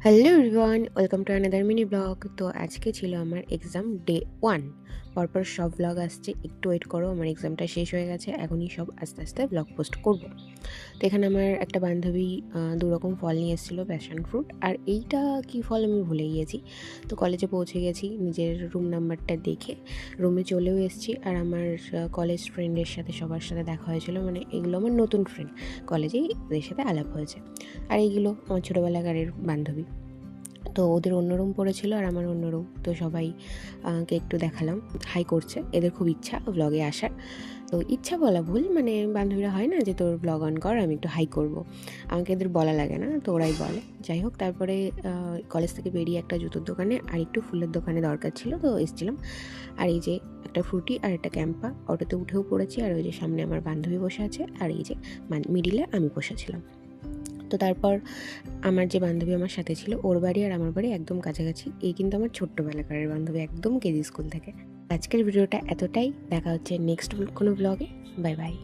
Hello everyone, welcome to another mini blog. তো আজকে ছিল আমার এক্সাম ডে 1। পরপর সব ব্লগ আসছে, একটু ওয়েট করো, আমার এক্সামটা শেষ হয়ে গেছে, এখনই সব আস্তে আস্তে ব্লগ পোস্ট করব। তো এখানে আমার একটা বান্ধবী দুরকম ফল নিয়ে এসেছিলো, প্যাশন ফ্রুট আর এইটা কী ফল আমি ভুলে গিয়েছি। তো কলেজে পৌঁছে গেছি, নিজের রুম নাম্বারটা দেখে রুমে চলেও এসেছি। আর আমার কলেজ ফ্রেন্ডের সাথে সবার সাথে দেখা হয়েছিল, মানে এগুলো আমার নতুন ফ্রেন্ড, কলেজেই এদের সাথে আলাপ হয়েছে। আর এইগুলো আমার ছোটোবেলাকারের বান্ধবী। তো ওদের অন্য রুম পড়েছিল আর আমার অন্য রুম, তো সবাই কে একটু দেখালাম, হাই করছে। এদের খুব ইচ্ছা ব্লগে আসার। তো ইচ্ছা বলা ভুল, মানে বান্ধবীরা হয় না যে তোর ব্লগ অন কর, আমি একটু হাই করব, আমাকে এদের বলা লাগে না, তো ওরাই বলে। যাই হোক, তারপরে কলেজ থেকে বেরিয়ে একটা জুতোর দোকানে আর একটু ফুলের দোকানে দরকার ছিল, তো এসেছিলাম। আর এই যে একটা ফ্রুটি আর একটা ক্যাম্পা, অটোতে উঠেও পড়েছি। আর ওই যে সামনে আমার বান্ধবী বসে আছে, আর এই যে মিডিলে আমি বসেছিলাম। তো তারপর আমার যে বান্ধবী আমার সাথে ছিল, ওর বাড়ি আর আমার বাড়ি একদম কাছাকাছি। এই কিন্তু আমার ছোট্টবেলাকারের বান্ধবী, একদম কেজি স্কুল থেকে। আজকের ভিডিওটা এতটাই, দেখা হচ্ছে নেক্সট কোনো ব্লগে। Bye bye.